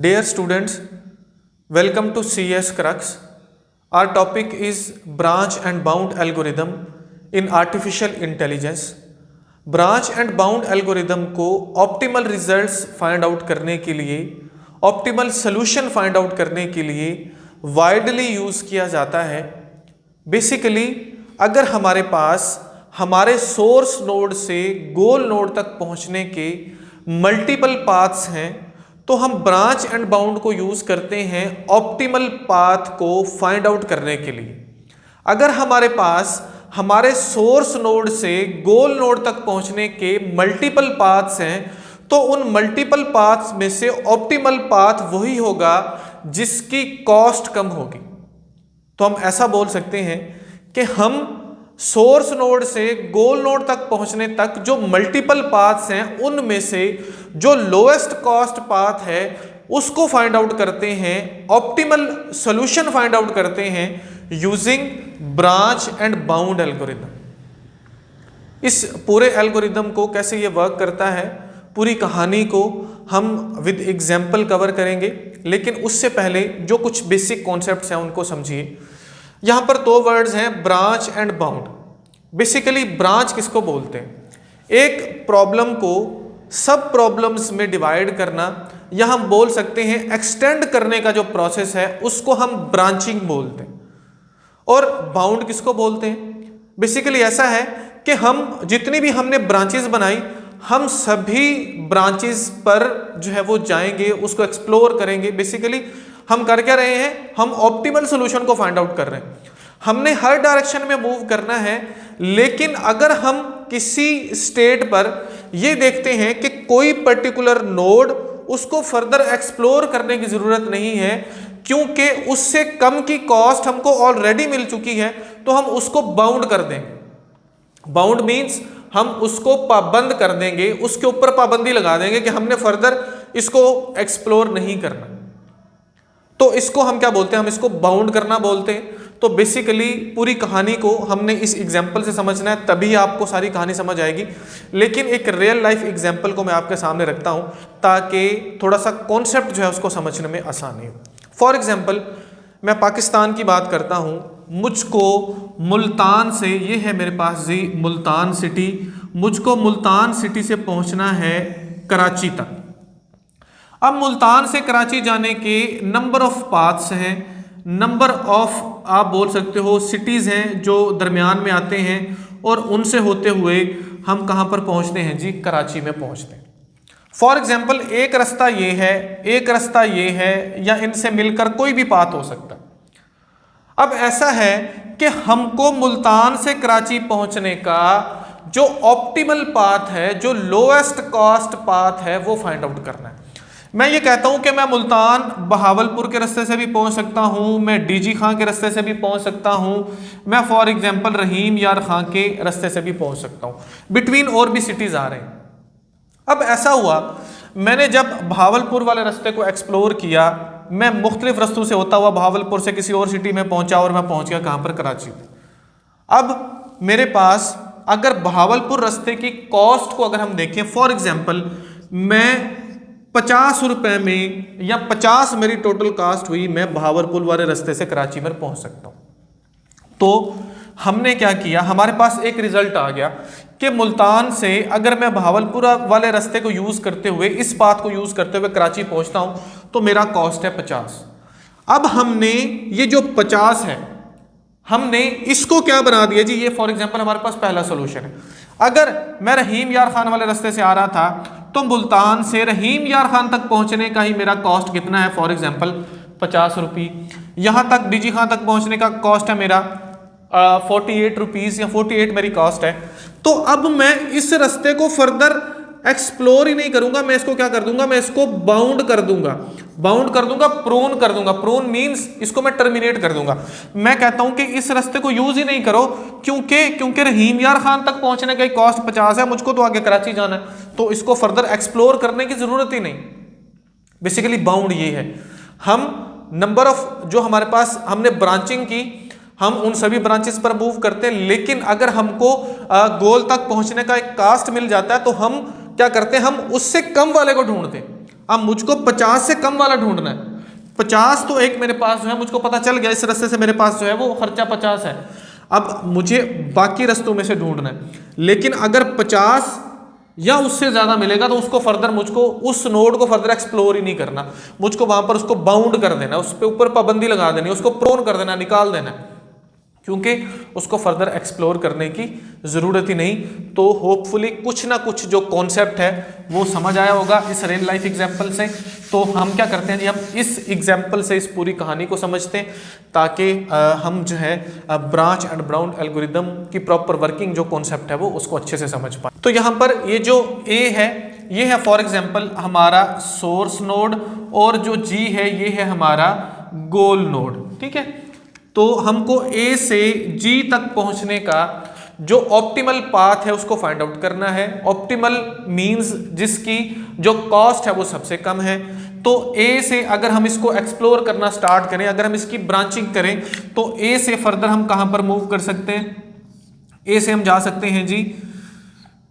Dear students, welcome to CS Crux. Our topic is branch and bound algorithm in artificial intelligence. Branch and bound algorithm को optimal results find out करने के लिए, optimal solution find out करने के लिए widely use किया जाता है। बेसिकली अगर हमारे पास हमारे सोर्स नोड से गोल नोड तक पहुंचने के मल्टीपल पाथ्स हैं तो हम ब्रांच एंड बाउंड को यूज़ करते हैं ऑप्टिमल पाथ को फाइंड आउट करने के लिए। अगर हमारे पास हमारे सोर्स नोड से गोल नोड तक पहुंचने के मल्टीपल पाथ्स हैं तो उन मल्टीपल पाथ्स में से ऑप्टिमल पाथ वही होगा जिसकी कॉस्ट कम होगी। तो हम ऐसा बोल सकते हैं कि हम सोर्स नोड से गोल नोड तक पहुंचने तक जो मल्टीपल पाथ्स हैं उनमें से जो लोएस्ट कॉस्ट पाथ है उसको फाइंड आउट करते हैं, ऑप्टिमल सॉल्यूशन फाइंड आउट करते हैं using branch and bound algorithm. इस पूरे एल्गोरिदम को कैसे ये वर्क करता है, पूरी कहानी को हम विद एग्जाम्पल कवर करेंगे, लेकिन उससे पहले जो कुछ बेसिक कॉन्सेप्ट्स हैं उनको समझिए। यहाँ पर दो वर्ड्स हैं, branch and bound. Basically branch किसको बोलते हैं? एक प्रॉब्लम को सब प्रॉब्लम्स में डिवाइड करना, या हम बोल सकते हैं एक्सटेंड करने का जो प्रोसेस है उसको हम ब्रांचिंग बोलते हैं। और बाउंड किसको बोलते हैं? बेसिकली ऐसा है कि हम जितनी भी हमने ब्रांचेस बनाई, हम सभी ब्रांचेस पर जो है वो जाएंगे, उसको एक्सप्लोर करेंगे। बेसिकली हम कर क्या रहे हैं? हम ऑप्टिमल सॉल्यूशन को फाइंड आउट कर रहे हैं। हमने हर डायरेक्शन में मूव करना है, लेकिन अगर हम किसी स्टेट पर ये देखते हैं कि कोई पर्टिकुलर नोड, उसको फर्दर एक्सप्लोर करने की जरूरत नहीं है क्योंकि उससे कम की कॉस्ट हमको ऑलरेडी मिल चुकी है, तो हम उसको बाउंड कर देंगे। बाउंड मीन्स हम उसको पाबंद कर देंगे, उसके ऊपर पाबंदी लगा देंगे कि हमने फर्दर इसको एक्सप्लोर नहीं करना। तो इसको हम क्या बोलते हैं? हम इसको बाउंड करना बोलते हैं। तो बेसिकली पूरी कहानी को हमने इस एग्जाम्पल से समझना है, तभी आपको सारी कहानी समझ आएगी। लेकिन एक रियल लाइफ एग्जाम्पल को मैं आपके सामने रखता हूं ताकि थोड़ा सा कॉन्सेप्ट जो है उसको समझने में आसानी हो। फॉर एग्जाम्पल मैं पाकिस्तान की बात करता हूं। मुझको मुल्तान से, ये है मेरे पास जी मुल्तान सिटी, मुझको मुल्तान सिटी से पहुंचना है कराची तक। अब मुल्तान से कराची जाने के नंबर ऑफ पाथ्स हैं, नंबर ऑफ आप बोल सकते हो सिटीज़ हैं जो दरमियान में आते हैं, और उनसे होते हुए हम कहाँ पर पहुँचते हैं जी? कराची में पहुँचते हैं। फॉर एग्जाम्पल एक रास्ता ये है, एक रास्ता ये है, या इनसे मिलकर कोई भी पाथ हो सकता है। अब ऐसा है कि हमको मुल्तान से कराची पहुँचने का जो ऑप्टिमल पाथ है, जो लोएस्ट कॉस्ट पाथ है, वो फाइंड आउट करना है। मैं ये कहता हूं कि मैं मुल्तान बहावलपुर के रास्ते से भी पहुंच सकता हूं, मैं डीजी खां के रास्ते से भी पहुंच सकता हूं, मैं फॉर एग्जांपल रहीम यार खां के रास्ते से भी पहुंच सकता हूं। बिटवीन और भी सिटीज आ रहे हैं। अब ऐसा हुआ, मैंने जब बहावलपुर वाले रास्ते को एक्सप्लोर किया, मैं मुख्तलिफ रास्तों से होता हुआ बहावलपुर से किसी और सिटी में पहुंचा और मैं पहुंच गया कहां पर? कराची। अब मेरे पास अगर बहावलपुर रास्ते की कॉस्ट को अगर हम देखें, फॉर एग्जाम्पल मैं 50 रुपए में, या 50 मेरी टोटल कास्ट हुई, मैं बहावलपुर वाले रास्ते से कराची में पहुंच सकता हूं। तो हमने क्या किया, हमारे पास एक रिजल्ट आ गया कि मुल्तान से अगर मैं बहावलपुर वाले रास्ते को यूज करते हुए, इस पाथ को यूज करते हुए कराची पहुंचता हूं तो मेरा कॉस्ट है 50। अब हमने ये जो 50 है, हमने इसको क्या बना दिया जी? ये फॉर एग्जाम्पल हमारे पास पहला सोल्यूशन है। अगर मैं रहीम यार खान वाले रास्ते से आ रहा था तो मुल्तान से रहीम यार खान तक पहुंचने का ही मेरा कॉस्ट कितना है? फॉर एग्जाम्पल 50 रुपये। यहां तक डीजी खान तक पहुंचने का कॉस्ट है मेरा 48 रुपीज़, या 48 मेरी कॉस्ट है। तो अब मैं इस रास्ते को फर्दर एक्सप्लोर ही नहीं करूंगा, मैं इसको क्या कर दूंगा? मैं इसको बाउंड कर दूंगा, प्रोन कर दूंगा। प्रोन मींस इसको मैं टर्मिनेट कर दूंगा। मैं कहता हूं कि इस रास्ते को यूज ही नहीं करो क्योंकि रहीम यार खान तक पहुंचने का कॉस्ट 50 है, मुझको तो आगे कराची जाना है, तो इसको फर्दर एक्सप्लोर करने की जरूरत ही नहीं। बेसिकली बाउंड ये है, हम नंबर ऑफ जो हमारे पास हमने ब्रांचिंग की, हम उन सभी ब्रांचेस पर मूव करते हैं, लेकिन अगर हमको गोल तक पहुंचने का एक कास्ट मिल जाता है तो हम क्या करते हैं? हम उससे कम वाले को ढूंढते हैं। अब मुझको 50 से कम वाला ढूंढना है। 50 तो एक मेरे पास जो है मुझको पता चल गया, इस रास्ते से मेरे पास जो है वो खर्चा 50 है। अब मुझे बाकी रास्तों में से ढूंढना है, लेकिन अगर 50 या उससे ज़्यादा मिलेगा तो उसको फर्दर मुझको उस नोड को फर्दर एक्सप्लोर ही नहीं करना, मुझको वहाँ पर उसको बाउंड कर देना, उस पर ऊपर पाबंदी लगा देनी, उसको प्रोन कर देना, निकाल देना, क्योंकि उसको फर्दर एक्सप्लोर करने की ज़रूरत ही नहीं। तो होपफुली कुछ ना कुछ जो कॉन्सेप्ट है वो समझ आया होगा इस रियल लाइफ एग्जाम्पल से। तो हम क्या करते हैं जी, हम इस एग्जाम्पल से इस पूरी कहानी को समझते हैं, ताकि हम जो है ब्रांच एंड बाउंड एल्गोरिदम की प्रॉपर वर्किंग जो कॉन्सेप्ट है वो उसको अच्छे से समझ पाए। तो यहाँ पर ये जो ए है ये है फॉर एग्जाम्पल हमारा सोर्स नोड, और जो जी है ये है हमारा गोल नोड, ठीक है। तो हमको ए से जी तक पहुंचने का जो ऑप्टिमल पाथ है उसको फाइंड आउट करना है। ऑप्टिमल मींस जिसकी जो कॉस्ट है वो सबसे कम है। तो ए से अगर हम इसको एक्सप्लोर करना स्टार्ट करें, अगर हम इसकी ब्रांचिंग करें, तो ए से फर्दर हम कहां पर मूव कर सकते हैं? ए से हम जा सकते हैं जी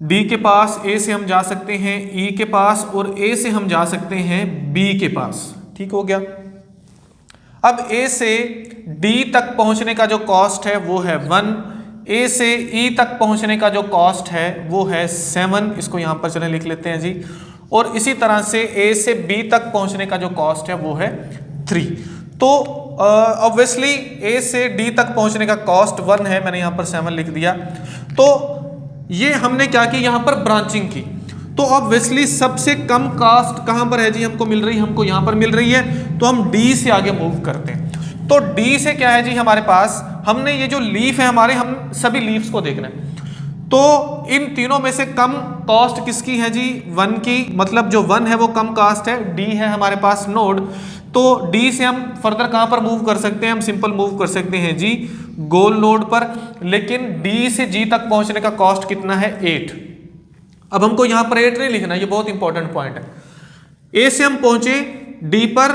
डी के पास, ए से हम जा सकते हैं ई के पास, और ए से हम जा सकते हैं बी के पास, ठीक हो गया। अब ए से डी तक पहुंचने का जो कॉस्ट है वो है 1, ए से ई तक पहुंचने का जो कॉस्ट है वो है 7, इसको यहां पर चले लिख लेते हैं जी। और इसी तरह से ए से बी तक पहुंचने का जो कॉस्ट है वो है 3। तो ऑब्वियसली ए से डी तक पहुंचने का कॉस्ट 1 है, मैंने यहां पर 7 लिख दिया। तो ये हमने क्या की, यहां पर ब्रांचिंग की। तो ऑब्वियसली सबसे कम कॉस्ट कहां पर है जी, हमको मिल रही है, हमको यहां पर मिल रही है। तो हम डी से आगे मूव करते हैं। तो डी से क्या है जी हमारे पास, हमने ये जो लीफ है हमारे, हम सभी लीव्स को देखना है। तो इन तीनों में से कम कॉस्ट किसकी है जी? 1 की, मतलब जो 1 है वो कम कॉस्ट है, डी है हमारे पास नोड। तो डी से हम फर्दर कहां पर मूव कर सकते हैं? हम सिंपल मूव कर सकते हैं जी गोल नोड पर। लेकिन डी से जी तक पहुंचने का कॉस्ट कितना है? 8। अब हमको यहां पर 8 नहीं लिखना, ये बहुत इंपॉर्टेंट पॉइंट है। ए से हम पहुंचे डी पर,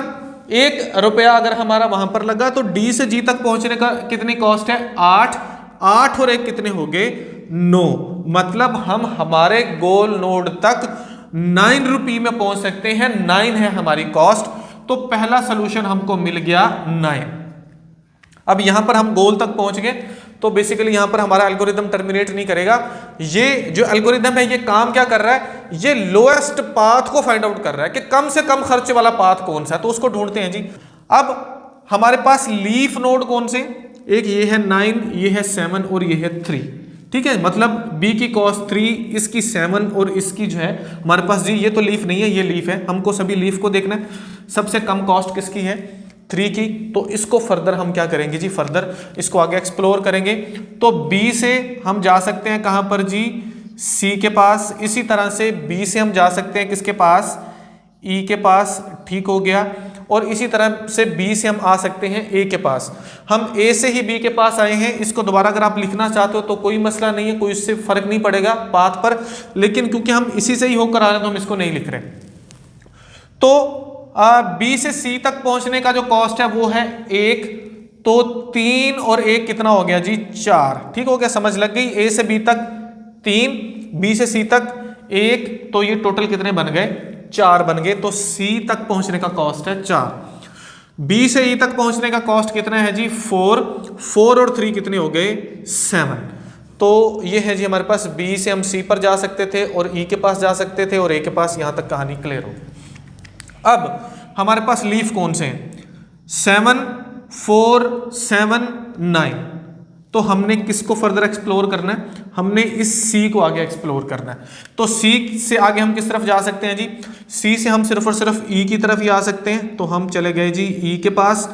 1 रुपया अगर हमारा वहां पर लगा, तो डी से जी तक पहुंचने का कितनी कॉस्ट है? 8। 8 और 1 कितने हो गए? 9। मतलब हम हमारे गोल नोड तक 9 रुपये में पहुंच सकते हैं। 9 है हमारी कॉस्ट। तो पहला सोल्यूशन हमको मिल गया 9। अब यहां पर हम गोल तक पहुंच गए, तो बेसिकली यहां पर हमारा एल्गोरिदम टर्मिनेट नहीं करेगा। ये जो एल्गोरिदम है ये काम क्या कर रहा है? ये लोएस्ट पाथ को फाइंड आउट कर रहा है कि कम से कम खर्च वाला पाथ कौन सा है, तो उसको ढूंढते हैं जी। अब हमारे पास लीफ नोड कौन से? एक ये है 9, ये है 7 और ये है 3, ठीक है। मतलब बी की कॉस्ट 3, इसकी 7 और इसकी जो है हमारे पास जी ये तो लीफ नहीं है, ये लीफ है। हमको सभी लीफ को देखना है। सबसे कम कॉस्ट किसकी है? 3 की। तो इसको फर्दर हम क्या करेंगे जी? फर्दर इसको आगे एक्सप्लोर करेंगे। तो बी से हम जा सकते हैं कहां पर जी? सी के पास। इसी तरह से बी से हम जा सकते हैं किसके पास? ई के पास, ठीक हो गया। और इसी तरह से बी से हम आ सकते हैं ए के पास। हम ए से ही बी के पास आए हैं। इसको दोबारा अगर आप लिखना चाहते हो तो कोई मसला नहीं है, कोई इससे फर्क नहीं पड़ेगा पाथ पर, लेकिन क्योंकि हम इसी से ही होकर आ रहे हैं तो हम इसको नहीं लिख रहे। तो बी से सी तक पहुंचने का जो कॉस्ट है वो है 1। तो 3 और 1 कितना हो गया जी? 4, ठीक हो गया, समझ लग गई। ए से बी तक 3, बी से सी तक 1, तो ये टोटल कितने बन गए? 4 बन गए। तो सी तक पहुंचने का कॉस्ट है 4। बी से ई तक पहुंचने का कॉस्ट कितना है जी? 4। 4 और 3 कितने हो गए? 7। तो ये है जी हमारे पास, बी से हम सी पर जा सकते थे और ई के पास जा सकते थे और ए के पास। यहां तक कहानी क्लियर होगी। अब हमारे पास लीफ कौन से हैं? 7, 4, 7, 9। तो हमने किसको फर्दर एक्सप्लोर करना है? हमने इस सी को आगे एक्सप्लोर करना है। तो सी से आगे हम किस तरफ जा सकते हैं जी? सी से हम सिर्फ और सिर्फ ई की तरफ ही आ सकते हैं। तो हम चले गए जी ई के पास,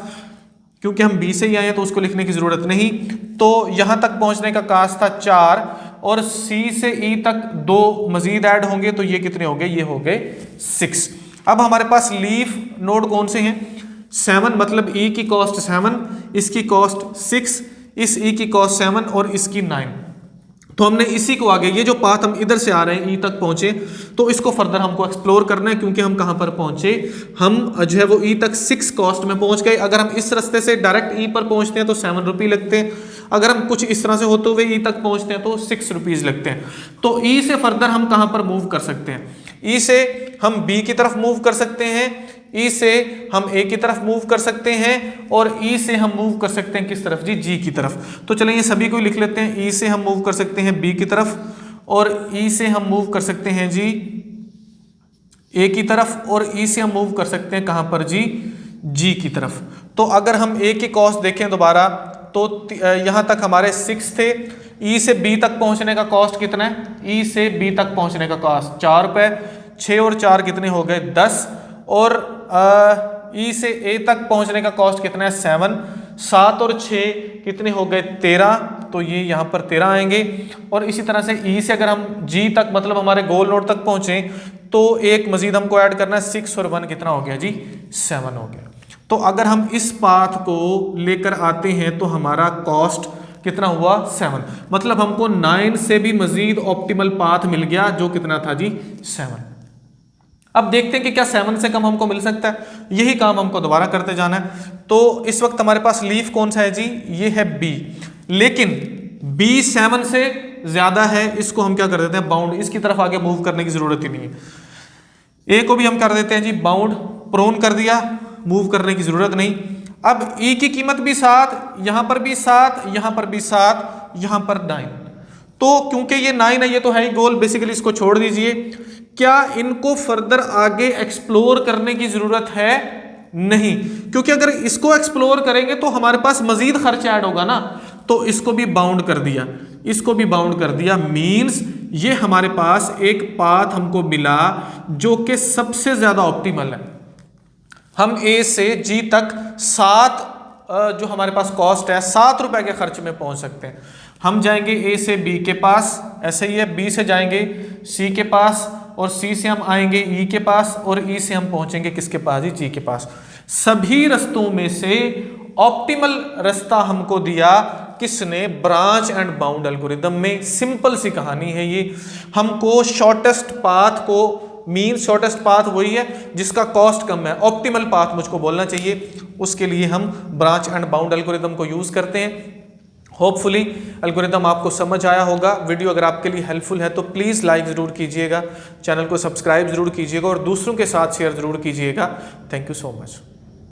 क्योंकि हम बी से ही आए हैं तो उसको लिखने की जरूरत नहीं। तो यहां तक पहुंचने का कास्ट था 4, और सी से ई तक 2 मजीद ऐड होंगे, तो ये कितने हो गए? ये हो गए 6। अब हमारे पास लीफ नोड कौन से हैं? 7, मतलब ई की कॉस्ट 7, इसकी कॉस्ट 6, इस ई की कॉस्ट 7 और इसकी 9। तो हमने इसी को आगे, ये जो पाथ हम इधर से आ रहे हैं ई तक पहुंचे, तो इसको फर्दर हमको एक्सप्लोर करना है। क्योंकि हम कहां पर पहुंचे? हम जो है वो ई तक 6 कॉस्ट में पहुंच गए। अगर हम इस रास्ते से डायरेक्ट ई पर पहुंचते हैं तो 7 रुपये लगते हैं। अगर हम कुछ इस तरह से होते हुए ई तक पहुंचते हैं तो 6 रुपीज लगते हैं। तो ई से फर्दर हम कहां पर मूव कर सकते हैं? ई से हम बी की तरफ मूव कर सकते हैं, ई से हम ए की तरफ मूव कर सकते हैं और ई से हम मूव कर सकते हैं किस तरफ जी, जी की तरफ। तो चलिए ये सभी को लिख लेते हैं। ई से हम मूव कर सकते हैं बी की तरफ और ई से हम मूव कर सकते हैं जी ए की तरफ और ई से हम मूव कर सकते हैं कहां पर जी, जी की तरफ। तो अगर हम ए की कॉस्ट देखें दोबारा तो यहां तक हमारे 6 थे। ई से बी तक पहुंचने का कॉस्ट कितना है, ई से बी तक पहुंचने का कॉस्ट 4 रुपए, 6 और 4 कितने हो गए 10 और ई से ए तक पहुंचने का कॉस्ट कितना है 7, 7 और 6 कितने हो गए 13, तो ये यहाँ पर 13 आएंगे। और इसी तरह से ई से अगर हम जी तक मतलब हमारे गोल नोड तक पहुंचे तो एक मजीद हमको ऐड करना है 6 और 1 कितना हो गया जी 7 हो गया। तो अगर हम इस पाथ को लेकर आते हैं तो हमारा कॉस्ट कितना हुआ 7, मतलब हमको 9 से भी मजीद ऑप्टिमल पाथ मिल गया जो कितना था जी 7। अब देखते हैं कि क्या 7 से कम हमको मिल सकता है, यही काम हमको दोबारा करते जाना है। तो इस वक्त हमारे पास लीफ कौन सा है जी, ये है बी, लेकिन बी 7 से ज्यादा है, इसको हम क्या कर देते हैं बाउंड, इसकी तरफ आगे मूव करने की जरूरत ही नहीं है। ए को भी हम कर देते हैं जी बाउंड, प्रोन कर दिया, मूव करने की जरूरत नहीं। अब ई की कीमत भी 7, यहां पर भी 7, यहां पर भी 7, यहां पर 9, तो क्योंकि ये 9 है ये तो है ही गोल, बेसिकली इसको छोड़ दीजिए। क्या इनको फर्दर आगे एक्सप्लोर करने की जरूरत है, नहीं, क्योंकि अगर इसको एक्सप्लोर करेंगे तो हमारे पास मजीद खर्च ऐड होगा ना। तो इसको भी बाउंड कर दिया, इसको भी बाउंड कर दिया, मींस ये हमारे पास एक पाथ हमको मिला जो कि सबसे ज्यादा ऑप्टिमल है। हम ए से जी तक 7 जो हमारे पास कॉस्ट है 7 रुपए के खर्च में पहुंच सकते हैं। हम जाएंगे ए से बी के पास, ऐसे ही है, बी से जाएंगे सी के पास और सी से हम आएंगे ई के पास और ई से हम पहुंचेंगे किसके पास जी, जी के पास। सभी रास्तों में से ऑप्टिमल रास्ता हमको दिया किसने, ब्रांच एंड बाउंड एल्गोरिदम में। सिंपल सी कहानी है ये, हमको शॉर्टेस्ट पाथ को, मीन शॉर्टेस्ट पाथ वही है जिसका कॉस्ट कम है, ऑप्टिमल पाथ मुझको बोलना चाहिए, उसके लिए हम ब्रांच एंड बाउंड एल्गोरिदम को यूज करते हैं। होपफुली एल्गोरिदम आपको समझ आया होगा। वीडियो अगर आपके लिए हेल्पफुल है तो प्लीज़ लाइक ज़रूर कीजिएगा, चैनल को सब्सक्राइब ज़रूर कीजिएगा और दूसरों के साथ शेयर ज़रूर कीजिएगा। Thank you so much.